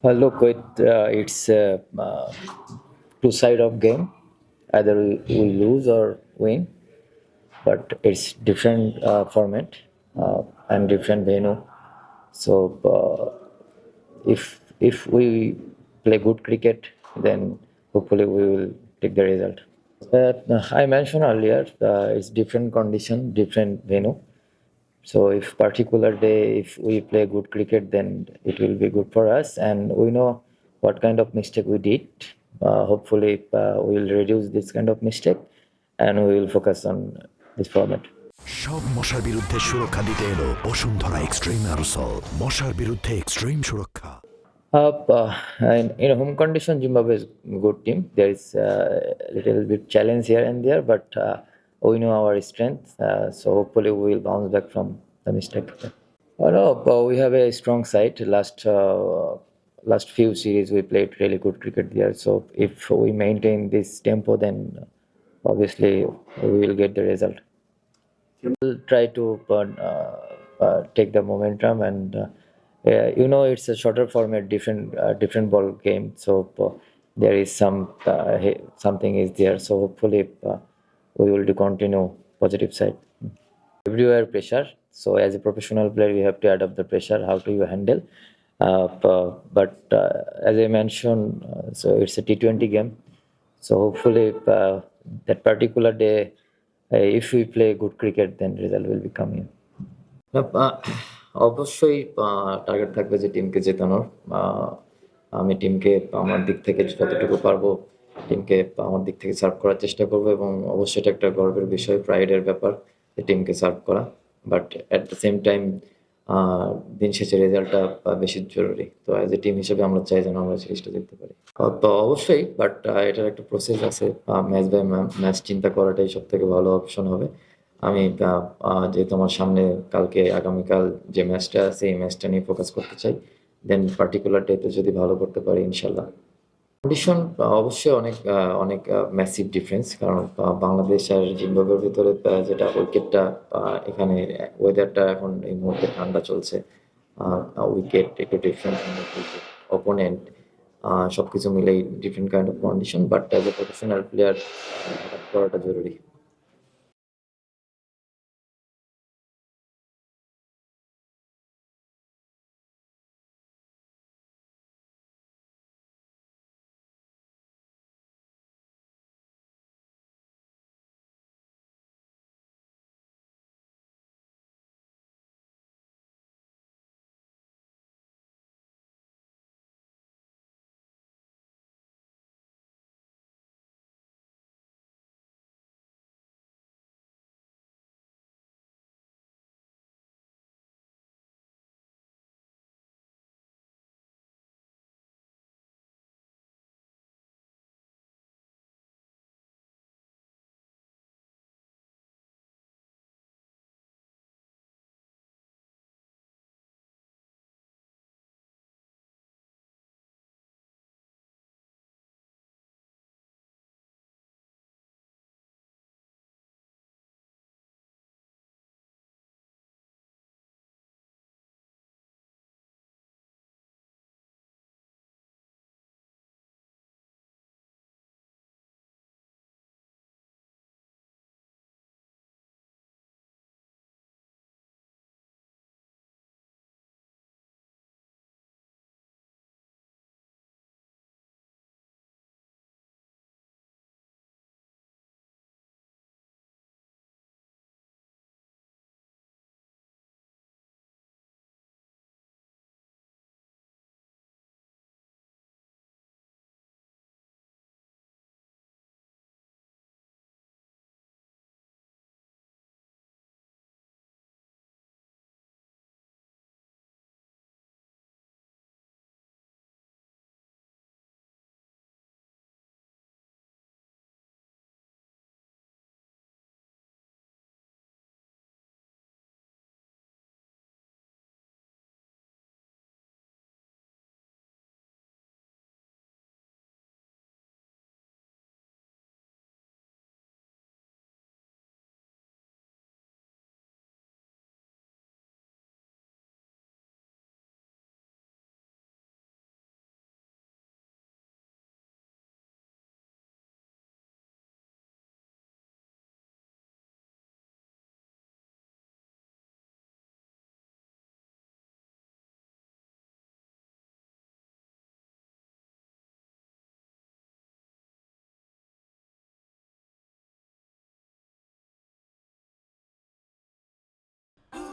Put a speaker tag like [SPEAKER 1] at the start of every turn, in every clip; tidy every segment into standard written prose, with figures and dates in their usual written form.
[SPEAKER 1] Look, it's two side of game. Either we lose or win, but it's different format and different venue. So if we play good cricket, then hopefully we will take the result. I mentioned earlier, it's different condition, different venue. So if particular day, if we play good cricket, then it will be good for us, and we know what kind of mistake we did. Hopefully, we will reduce this kind of mistake, and we will focus on this format.
[SPEAKER 2] সব মশার বিরুদ্ধে সুরক্ষা দিতে এলো Bashundhara extreme aerosol মশার বিরুদ্ধে extreme সুরক্ষা।
[SPEAKER 1] In a home condition, Zimbabwe is a good team. There is a little bit challenge here and there, but we know our strength. So hopefully we will bounce back from the mistake. No, we have a strong side. Last few series we played really good cricket there. So if we maintain this tempo, then obviously we will get the result. We'll try to take the momentum, and it's a shorter format, different ball game. So there is something is there. So hopefully we will do continue positive side. Everywhere pressure. So as a professional player, you have to adapt the pressure. How do you handle? But as I mentioned, so it's a T20 game. So hopefully that particular day, if we play good cricket, then result will be coming. অবশ্যই target থাকবে যে টিমকে জেতানোর। আমি টিমকে আমার দিক থেকে যতটুকু পারবো টিমকে আমার দিক থেকে সার্ভ করার চেষ্টা করবো, এবং অবশ্যই এটা একটা গর্বের বিষয়, প্রাইডের ব্যাপার যে টিমকে সার্ভ করা। But at the same time দিন শেষে রেজাল্টটা বেশি জরুরি। তো অ্যাজ এ টিম হিসেবে আমরা চাই যেন আমরা সিরিজটা জিততে পারি। তো অবশ্যই, বাট এটার একটা প্রসেস আছে। ম্যাচ বাই ম্যাচ চিন্তা করাটাই সব থেকে ভালো অপশন হবে। আমি যেহেতু আমার সামনে আগামীকাল যে ম্যাচটা আছে, এই ম্যাচটা নিয়ে ফোকাস করতে চাই। দেন পার্টিকুলার ডেতে যদি ভালো করতে পারি ইনশাল্লাহ। কন্ডিশন অবশ্যই অনেক ম্যাসিভ ডিফারেন্স, কারণ বাংলাদেশ আর জিম্বাবুয়ের ভিতরে যেটা উইকেটটা, এখানে ওয়েদারটা এখন এই মুহূর্তে ঠান্ডা চলছে। উইকেট একটু ডিফারেন্ট, অপোনেন্ট, সবকিছু মিলেই different kind of condition, but as a professional player করাটা জরুরি।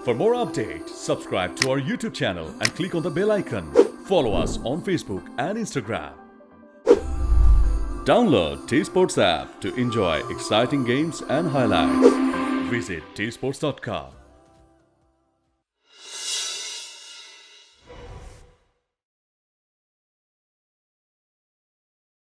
[SPEAKER 3] For more updates, subscribe to our YouTube channel and click on the bell icon. Follow us on Facebook and Instagram. Download T Sports app to enjoy exciting games and highlights. Visit tsports.com.